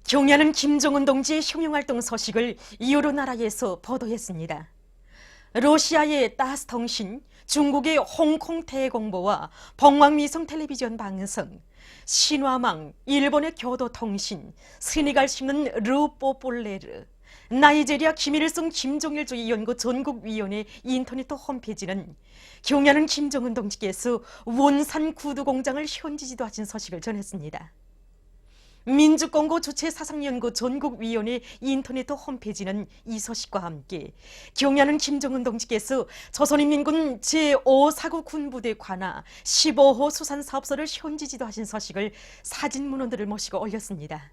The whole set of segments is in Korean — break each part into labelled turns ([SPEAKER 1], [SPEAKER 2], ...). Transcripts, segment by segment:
[SPEAKER 1] 경야는 김정은 동지의 혁명활동 소식을 여러 나라에서 보도했습니다. 러시아의 따스통신, 중국의 홍콩 대공보와 봉황미성 텔레비전 방송, 신화망, 일본의 교도통신, 세네갈 신문 르뽀폴레르, 나이제리아 김일성 김정일주의 연구 전국위원회 인터넷 홈페이지는 경야는 김정은 동지께서 원산 구두공장을 현지 지도하신 소식을 전했습니다. 민주공고 주체사상연구 전국위원회 인터넷 홈페이지는 이 소식과 함께 경야는 김정은 동지께서 조선인민군 제5사구 군부대 관하 15호 수산사업소를 현지 지도하신 소식을 사진문헌들을 모시고 올렸습니다.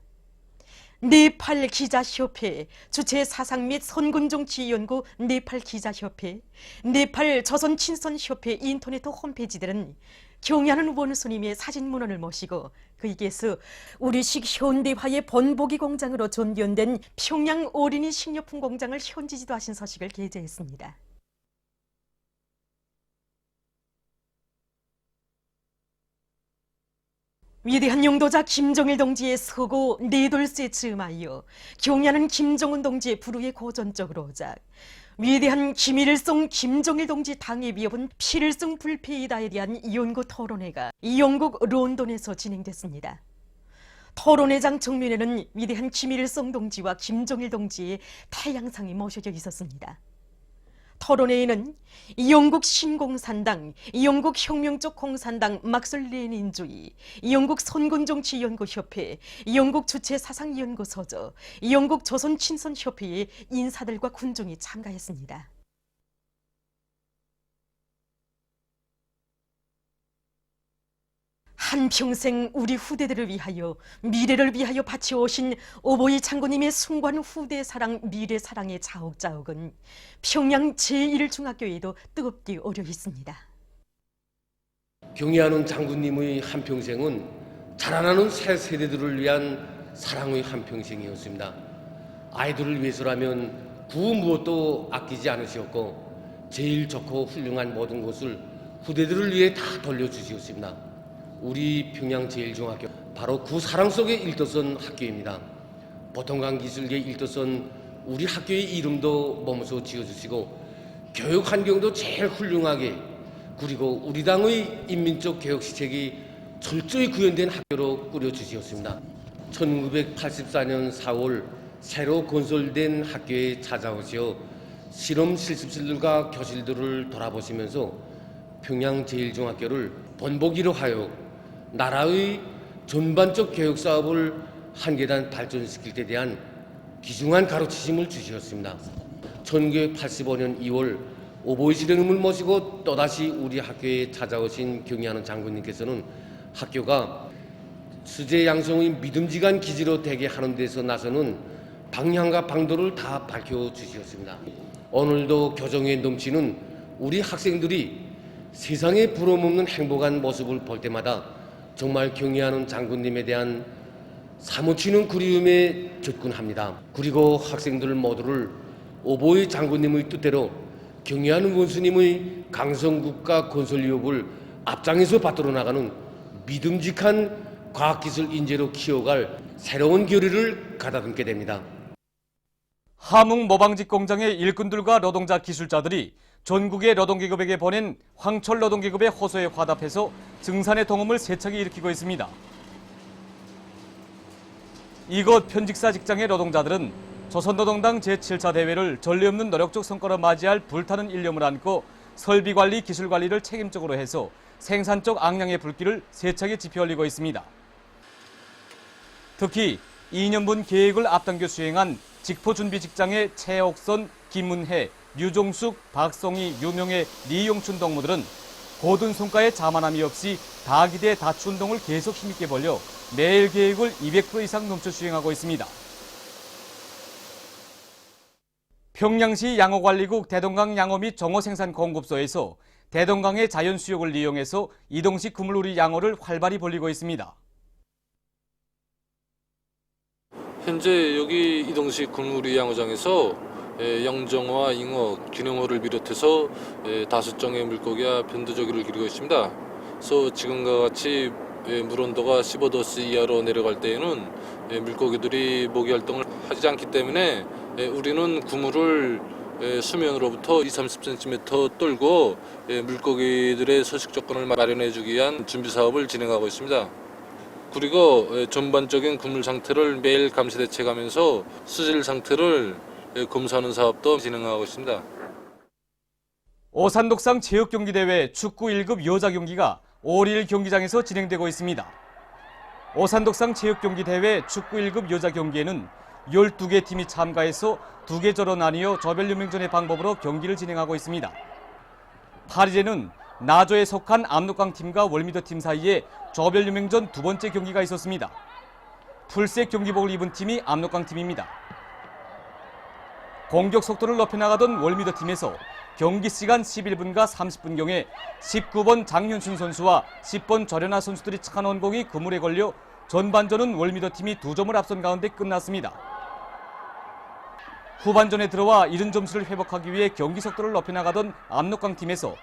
[SPEAKER 1] 네팔 기자협회, 주체사상 및 선군정치연구 네팔 기자협회, 네팔 조선친선협회 인터넷 홈페이지들은 경야는 원수님의 사진문헌을 모시고 그에게서 우리식 현대화의 본보기 공장으로 전견된 평양 어린이 식료품 공장을 현지 지도하신 소식을 게재했습니다. 위대한 용도자 김정일 동지의 서고 네돌세 즈음하여 경야는 김정은 동지의 불후의 고전적으로 오자 위대한 김일성 김정일 동지 당의 위협은 필승 불패이다에 대한 연구 토론회가 영국 런던에서 진행됐습니다. 토론회장 정면에는 위대한 김일성 동지와 김정일 동지의 태양상이 모셔져 있었습니다. 토론회에는 영국 신공산당, 영국 혁명적 공산당 막슬 레닌주의, 영국 선군정치연구협회, 영국 주체사상연구소저, 영국 조선친선협회의 인사들과 군중이 참가했습니다. 한평생 우리 후대들을 위하여 미래를 위하여 바치오신 오보이 장군님의 숭고한 후대사랑 미래사랑의 자욱자욱은 평양 제1중학교에도 뜨겁게 어려 있습니다.
[SPEAKER 2] 경애하는 장군님의 한평생은 자라나는 새 세대들을 위한 사랑의 한평생이었습니다. 아이들을 위해서라면 구 무엇도 아끼지 않으셨고 제일 좋고 훌륭한 모든 것을 후대들을 위해 다 돌려주시었습니다. 우리 평양 제1중학교 바로 그 사랑 속에 일떠선 학교입니다. 보통강 기술계 일떠선 우리 학교의 이름도 몸소 지어주시고 교육 환경도 제일 훌륭하게 그리고 우리 당의 인민적 개혁 시책이 철저히 구현된 학교로 꾸려주시었습니다. 1984년 4월 새로 건설된 학교에 찾아오시어 실험 실습실들과 교실들을 돌아보시면서 평양 제1중학교를 본보기로 하여 나라의 전반적 교육 사업을 한 계단 발전시킬 때 대한 귀중한 가르치심을 주셨습니다. 1985년 2월 오보이 실령님을 모시고 또다시 우리 학교에 찾아오신 경애하는 장군님께서는 학교가 수재 양성의 믿음직한 기지로 되게 하는 데서 나서는 방향과 방도를 다 밝혀주셨습니다. 오늘도 교정에 넘치는 우리 학생들이 세상에 부러움없는 행복한 모습을 볼 때마다 정말 경애하는 장군님에 대한 사무치는 그리움에 접근합니다. 그리고 학생들 모두를 오보이 장군님의 뜻대로 경애하는 원수님의 강성국가 건설 유업을 앞장에서 받들어 나가는 믿음직한 과학기술 인재로 키워갈 새로운 결의를 가다듬게 됩니다.
[SPEAKER 3] 함흥 모방직 공장의 일꾼들과 노동자 기술자들이 전국의 노동계급에게 보낸 황철 노동계급의 호소에 화답해서 증산의 동음을 세차게 일으키고 있습니다. 이곳 편직사 직장의 노동자들은 조선노동당 제7차 대회를 전례 없는 노력적 성과로 맞이할 불타는 일념을 안고 설비관리, 기술관리를 책임적으로 해서 생산적 악량의 불길을 세차게 지펴 올리고 있습니다. 특히 2년분 계획을 앞당겨 수행한 직포준비 직장의 최옥선, 김문혜, 류종숙, 박송희, 유명혜, 리용춘 동무들은 고든 성과에 자만함이 없이 다기대 다추운동을 계속 힘있게 벌려 매일 계획을 200% 이상 넘쳐 수행하고 있습니다. 평양시 양호관리국 대동강 양호 및 정호생산 공급소에서 대동강의 자연 수욕을 이용해서 이동식 그물우리 양호를 활발히 벌리고 있습니다.
[SPEAKER 4] 현재 여기 이동식 그물우리 양호장에서 영정어와 잉어, 균형어를 비롯해서 5종의 물고기와 변두조기를 기르고 있습니다. 그래서 지금과 같이 물 온도가 15도씨 이하로 내려갈 때에는 물고기들이 모기 활동을 하지 않기 때문에 우리는 그물을 수면으로부터 20-30cm 떨고 물고기들의 서식 조건을 마련해 주기 위한 준비 사업을 진행하고 있습니다. 그리고 전반적인 그물 상태를 매일 감시 대책하면서 수질 상태를 검사하는 사업도 진행하고 있습니다.
[SPEAKER 3] 오산독상 체육경기대회 축구 1급 여자 경기가 5일 경기장에서 진행되고 있습니다. 오산독상 체육경기대회 축구 1급 여자 경기에는 12개 팀이 참가해서 2계절로 나뉘어 저별유명전의 방법으로 경기를 진행하고 있습니다. 8일에는 나조에 속한 압록강팀과 월미도팀 사이에 저별유명전 두 번째 경기가 있었습니다. 풀색 경기복을 입은 팀이 압록강팀입니다. 공격 속도를 높여나가던 월미도팀에서 경기 시간 11분과 30분경에 19번 장현순 선수와 10번 절연아 선수들이 차놓은 공이 그물에 걸려 전반전은 월미도팀이 2점을 앞선 가운데 끝났습니다. 후반전에 들어와 이른 점수를 회복하기 위해 경기 속도를 높여나가던 압록강팀에서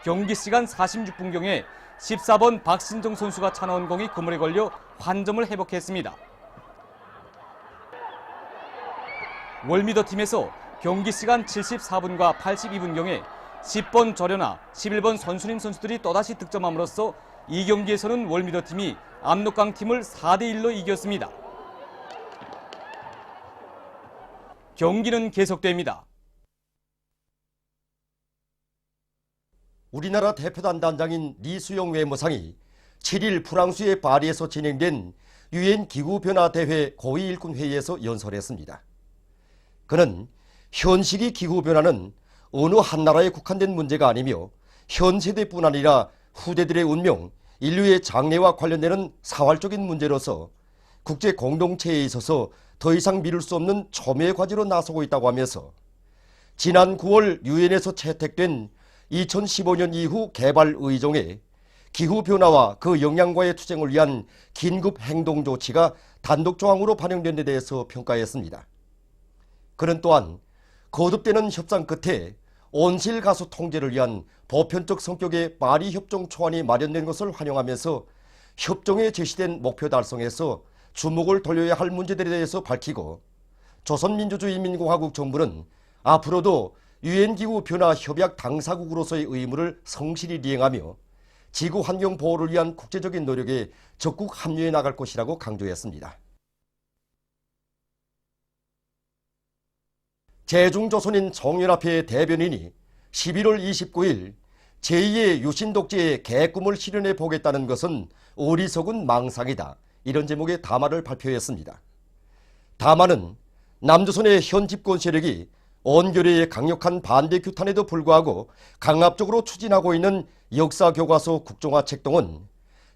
[SPEAKER 3] 경기 시간 46분경에 14번 박신정 선수가 차놓은 공이 그물에 걸려 환점을 회복했습니다. 월미도팀에서 경기 시간 74분과 82분경에 10번 절연아, 11번 선수림 선수들이 또다시 득점함으로써 이 경기에서는 월미도팀이 압록강팀을 4대1로 이겼습니다. 경기는 계속됩니다.
[SPEAKER 5] 우리나라 대표단 단장인 리수영 외무상이 7일 프랑스의 파리에서 진행된 유엔 기후변화대회 고위 일꾼 회의에서 연설했습니다. 그는 현 시기 기후변화는 어느 한 나라에 국한된 문제가 아니며 현 세대뿐 아니라 후대들의 운명, 인류의 장래와 관련되는 사활적인 문제로서 국제 공동체에 있어서 더 이상 미룰 수 없는 첨예의 과제로 나서고 있다고 하면서 지난 9월 유엔에서 채택된 2015년 이후 개발 의정에 기후변화와 그 영향과의 투쟁을 위한 긴급 행동 조치가 단독 조항으로 반영된 데 대해서 평가했습니다. 그는 또한 거듭되는 협상 끝에 온실가스 통제를 위한 보편적 성격의 파리 협정 초안이 마련된 것을 환영하면서 협정에 제시된 목표 달성에서 주목을 돌려야 할 문제들에 대해서 밝히고 조선민주주의인민공화국 정부는 앞으로도 유엔기후변화협약 당사국으로서의 의무를 성실히 이행하며 지구환경 보호를 위한 국제적인 노력에 적극 합류해 나갈 것이라고 강조했습니다. 제중조선인 정연합회 대변인이 11월 29일 제2의 유신독재의 개꿈을 실현해 보겠다는 것은 어리석은 망상이다. 이런 제목의 담화를 발표했습니다. 담화는 남조선의 현 집권 세력이 온결의 강력한 반대 규탄에도 불구하고 강압적으로 추진하고 있는 역사교과서 국정화 책동은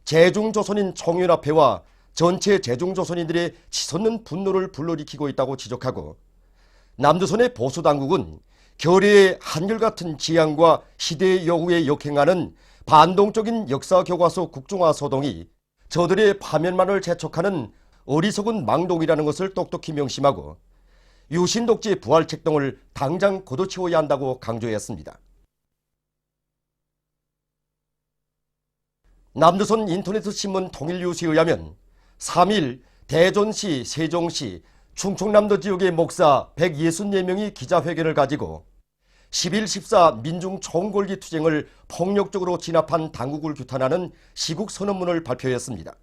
[SPEAKER 5] 제중조선인 총연합회와 전체 제중조선인들의 치솟는 분노를 불러일으키고 있다고 지적하고 남조선의 보수당국은 결의의 한결같은 지향과 시대의 요구에 역행하는 반동적인 역사교과서 국정화 소동이 저들의 파멸만을 재촉하는 어리석은 망동이라는 것을 똑똑히 명심하고 유신독재 부활 책동을 당장 걷어치워야 한다고 강조했습니다. 남조선 인터넷 신문 통일뉴스에 의하면 3일 대전시, 세종시, 충청남도 지역의 목사 164명이 기자회견을 가지고 11.14 민중 총궐기 투쟁을 폭력적으로 진압한 당국을 규탄하는 시국 선언문을 발표했습니다.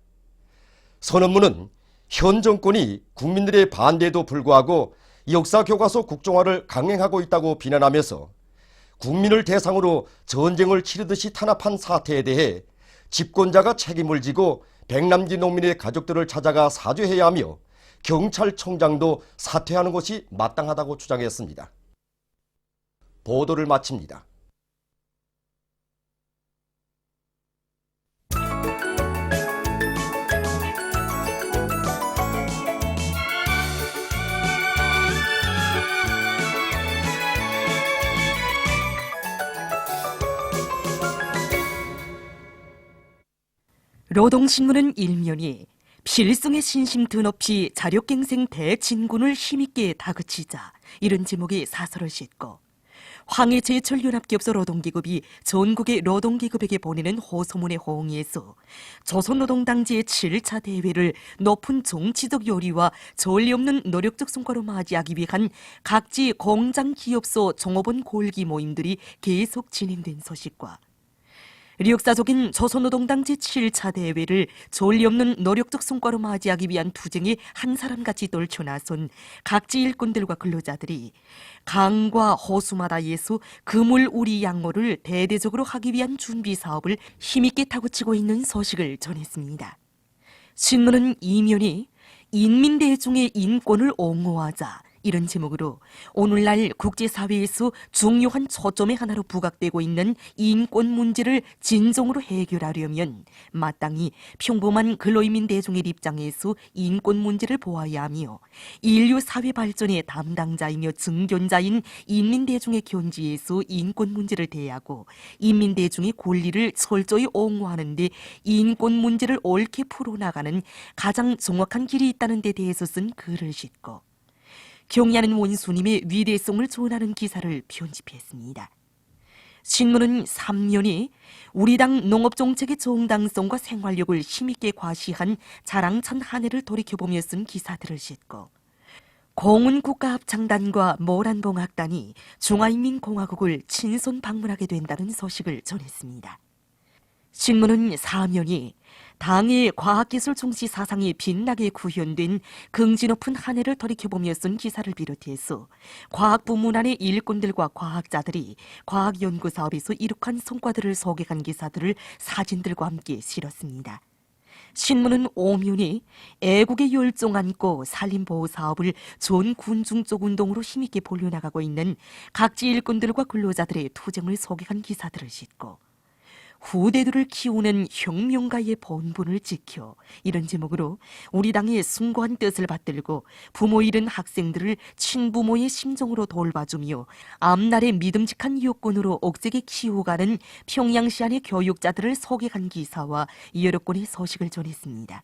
[SPEAKER 5] 선언문은 현 정권이 국민들의 반대에도 불구하고 역사교과서 국정화를 강행하고 있다고 비난하면서 국민을 대상으로 전쟁을 치르듯이 탄압한 사태에 대해 집권자가 책임을 지고 백남기 농민의 가족들을 찾아가 사죄해야 하며 경찰청장도 사퇴하는 것이 마땅하다고 주장했습니다. 보도를 마칩니다.
[SPEAKER 6] 노동신문은 일면이 필승의 신심 드높이 자력갱생 대진군을 힘있게 다그치자 이런 제목의 사설을 싣고 황해제철연합기업소 노동기급이 전국의 노동기급에게 보내는 호소문의 호응에서 조선노동당지의 7차 대회를 높은 정치적 요리와 전례 없는 노력적 성과로 맞이하기 위한 각지 공장 기업소 종업원 골기 모임들이 계속 진행된 소식과 역사적인 조선노동당 제7차 대회를 전례 없는 노력적 성과로 맞이하기 위한 투쟁에 한 사람같이 떨쳐나선 각지 일꾼들과 근로자들이 강과 호수마다 예수 그물 우리 양호를 대대적으로 하기 위한 준비 사업을 힘있게 타고치고 있는 소식을 전했습니다. 신문은 이면이 인민대중의 인권을 옹호하자 이런 제목으로 오늘날 국제사회에서 중요한 초점의 하나로 부각되고 있는 인권 문제를 진정으로 해결하려면 마땅히 평범한 근로인민 대중의 입장에서 인권 문제를 보아야 하며 인류 사회 발전의 담당자이며 증견자인 인민대중의 견지에서 인권 문제를 대하고 인민대중의 권리를 철저히 옹호하는 데 인권 문제를 옳게 풀어나가는 가장 정확한 길이 있다는 데 대해서 쓴 글을 싣고 경야는 원수님의 위대성을 전하는 기사를 편집했습니다. 신문은 3년이 우리 당 농업정책의 정당성과 생활력을 힘있게 과시한 자랑찬 한 해를 돌이켜보며 쓴 기사들을 싣고 공훈국가합창단과 모란봉학단이 중화인민공화국을 친손 방문하게 된다는 소식을 전했습니다. 신문은 사면이 당의 과학기술 중시 사상이 빛나게 구현된 긍지 높은 한 해를 돌이켜보며 쓴 기사를 비롯해서 과학부문 안의 일꾼들과 과학자들이 과학연구 사업에서 이룩한 성과들을 소개한 기사들을 사진들과 함께 실었습니다. 신문은 오면이 애국의 열정 안고 산림보호 사업을 전 군중적 운동으로 힘있게 벌려나가고 있는 각지 일꾼들과 근로자들의 투쟁을 소개한 기사들을 싣고 후대들을 키우는 혁명가의 본분을 지켜 이런 제목으로 우리 당의 숭고한 뜻을 받들고 부모 잃은 학생들을 친부모의 심정으로 돌봐주며 앞날의 믿음직한 여건으로 억제게 키워가는 평양시 안의 교육자들을 소개한 기사와 여러 건의 소식을 전했습니다.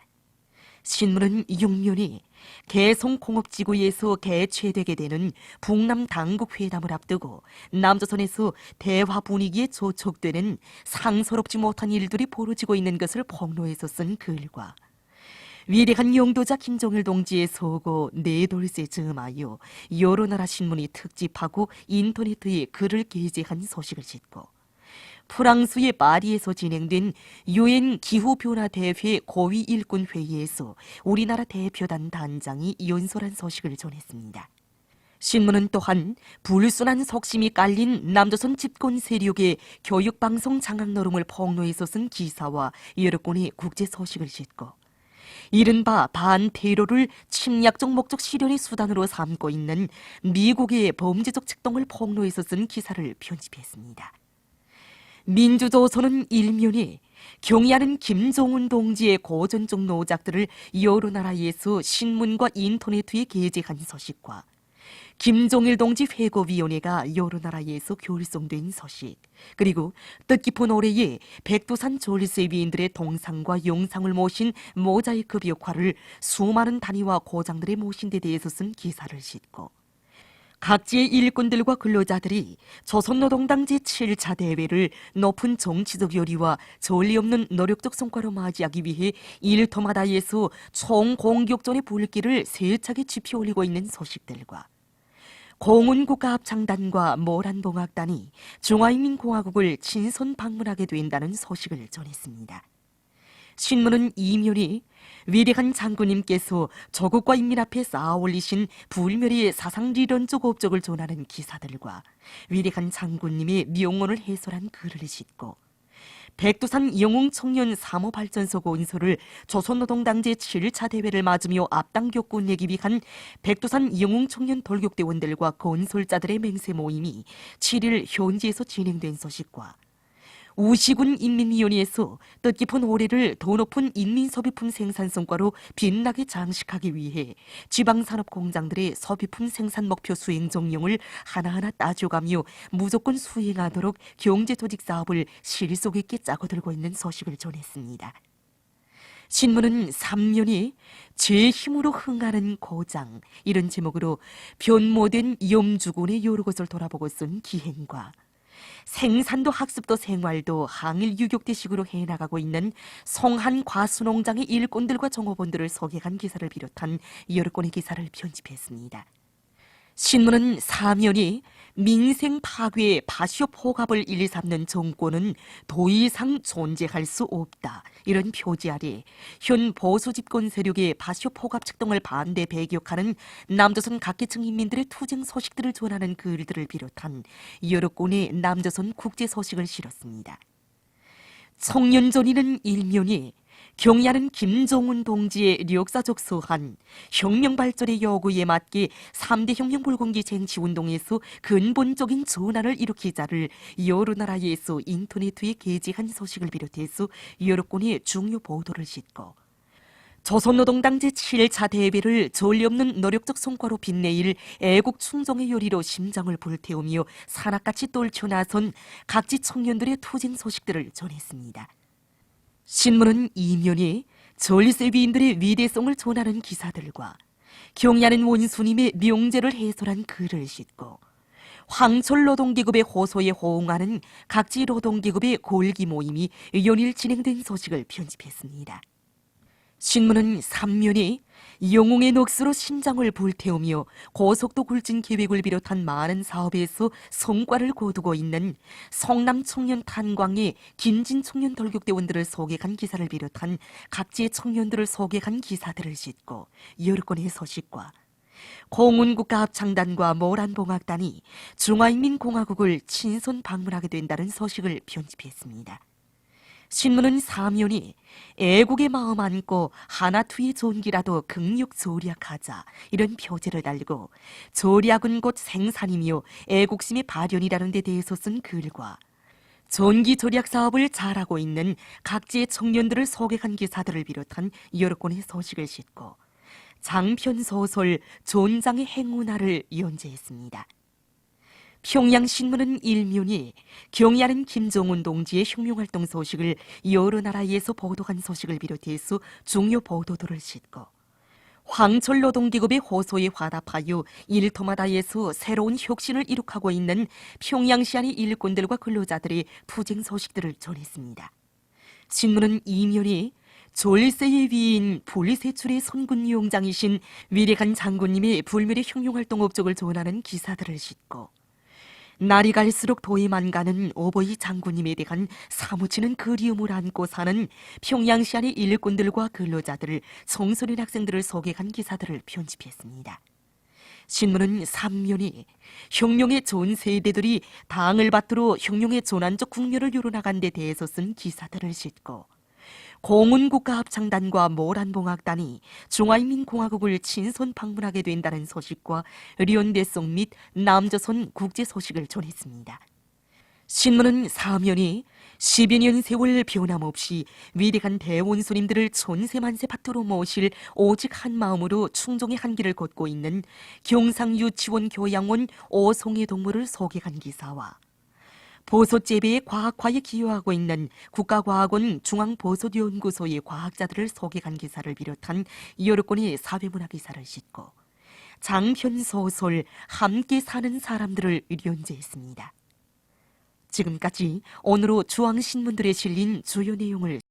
[SPEAKER 6] 신문은 6년이 개성공업지구에서 개최되게 되는 북남 당국회담을 앞두고 남조선에서 대화 분위기에 조촉되는 상서롭지 못한 일들이 벌어지고 있는 것을 폭로해서 쓴 글과 위대한 영도자 김정일 동지의 소고 네돌세 즈음하여 여러 나라 신문이 특집하고 인터넷에 글을 게재한 소식을 싣고 프랑스의 파리에서 진행된 유엔 기후변화대회 고위 일꾼 회의에서 우리나라 대표단 단장이 연설한 소식을 전했습니다. 신문은 또한 불순한 속심이 깔린 남조선 집권 세력의 교육방송 장악 노름을 폭로해서 쓴 기사와 여러 건의 국제 소식을 싣고 이른바 반테러를 침략적 목적 실현의 수단으로 삼고 있는 미국의 범죄적 책동을 폭로해서 쓴 기사를 편집했습니다. 민주조선은 일면이 경의하는 김정은 동지의 고전적 노작들을 여러 나라에서 신문과 인터넷에 게재한 소식과 김종일 동지 회고위원회가 여러 나라에서 결성된 소식, 그리고 뜻깊은 올해에 백두산 졸세위인들의 동상과 영상을 모신 모자이크 벽화를 수많은 단위와 고장들의 모신 데 대해서 쓴 기사를 싣고 각지의 일꾼들과 근로자들이 조선노동당 제7차 대회를 높은 정치적 요리와 전례 없는 노력적 성과로 맞이하기 위해 일터마다에서 총공격전의 불길을 세차게 지펴 올리고 있는 소식들과 공훈국가합창단과 모란봉학단이 중화인민공화국을 친선 방문하게 된다는 소식을 전했습니다. 신문은 이면이 위대한 장군님께서 조국과 인민 앞에 쌓아 올리신 불멸의 사상리론적 업적을 전하는 기사들과 위대한 장군님의 명언을 해설한 글을 싣고 백두산 영웅청년 사모발전소 건설을 조선노동당 제7차 대회를 맞으며 앞당겨 내기 위한 백두산 영웅청년 돌격대원들과 건설자들의 맹세 모임이 7일 현지에서 진행된 소식과 우시군 인민위원회에서 뜻깊은 올해를 더 높은 인민소비품 생산 성과로 빛나게 장식하기 위해 지방산업공장들의 소비품 생산 목표 수행 정령을 하나하나 따져가며 무조건 수행하도록 경제조직 사업을 실속 있게 짜고 들고 있는 소식을 전했습니다. 신문은 3년이 제 힘으로 흥하는 고장 이런 제목으로 변모된 염주군의 여러 것을 돌아보고 쓴 기행과 생산도 학습도 생활도 항일 유격대식으로 해나가고 있는 성한 과수농장의 일꾼들과 종업원들을 소개한 기사를 비롯한 여러 건의 기사를 편집했습니다. 신문은 사면이 민생 파괴 바시오 포갑을 일삼는 정권은 더 이상 존재할 수 없다. 이런 표지 아래 현 보수 집권 세력의 바시오 포갑 책동을 반대 배격하는 남조선 각계층 인민들의 투쟁 소식들을 전하는 글들을 비롯한 여러 건의 남조선 국제 소식을 실었습니다. 청년전이는 일면이 경야는 김종운 동지의 역사적 서한, 혁명 발전의 요구에 맞게 3대 혁명 불공기 쟁취운동에서 근본적인 전환을 일으키자를 여러 나라에서 인터넷에 게재한 소식을 비롯해서 여러 건의 중요 보도를 싣고 조선노동당 제7차 대회를 전례 없는 노력적 성과로 빛내일 애국 충정의 요리로 심장을 불태우며 산악같이 떨쳐나선 각지 청년들의 투쟁 소식들을 전했습니다. 신문은 이면이 전리세 위인들의 위대성을 전하는 기사들과 경야는 원수님의 명제를 해설한 글을 싣고 황철 노동기급의 호소에 호응하는 각지 노동기급의 골기 모임이 연일 진행된 소식을 편집했습니다. 신문은 3면이 영웅의 넋으로 심장을 불태우며 고속도 굴진 계획을 비롯한 많은 사업에서 성과를 거두고 있는 성남 청년 탄광의 김진 청년 돌격대원들을 소개한 기사를 비롯한 각지의 청년들을 소개한 기사들을 싣고 여러 건의 소식과 공운국가합창단과 모란봉학단이 중화인민공화국을 친선 방문하게 된다는 소식을 편집했습니다. 신문은 사면이 애국의 마음 안고 하나투의 존기라도 극력 조략하자 이런 표제를 달고 조략은 곧 생산이며 애국심의 발현이라는 데 대해서 쓴 글과 전기 조략 사업을 잘하고 있는 각지의 청년들을 소개한 기사들을 비롯한 여러 건의 소식을 싣고 장편 소설 존장의 행운화를 연재했습니다. 평양신문은 일면이 경야는 김종운 동지의 혁명활동 소식을 여러 나라에서 보도한 소식을 비롯해서 중요 보도들을 싣고 황철 노동기급의 호소에 화답하여 일터마다에서 새로운 혁신을 이룩하고 있는 평양시안의 일꾼들과 근로자들의 투쟁 소식들을 전했습니다. 신문은 이면이 졸세의 위인 분리세출의 선군위원장이신 위례간 장군님의 불멸의 혁명활동 업적을 전하는 기사들을 싣고 날이 갈수록 도에만 가는 오보이 장군님에 대한 사무치는 그리움을 안고 사는 평양시안의 일꾼들과 근로자들을 청소년 학생들을 소개한 기사들을 편집했습니다. 신문은 3면이 혁명의 전 세대들이 당을 받들어 혁명의 전환적 국면을 이뤄나간 데 대해서 쓴 기사들을 싣고 공운국가합창단과 모란봉학단이 중화인민공화국을 친선 방문하게 된다는 소식과 련대성 및 남조선 국제 소식을 전했습니다. 신문은 사면이 12년 세월 변함없이 위대한 대원수님들을 천세만세 받들어 모실 오직 한 마음으로 충정의 한길을 걷고 있는 경상유치원 교양원 오송의 동무를 소개한 기사와 보솥재배의 과학화에 기여하고 있는 국가과학원 중앙보솥연구소의 과학자들을 소개한 기사를 비롯한 여러 건의 사회문화 기사를 싣고 장편소설 함께 사는 사람들을 연재했습니다. 지금까지 오늘로 중앙신문들에 실린 주요 내용을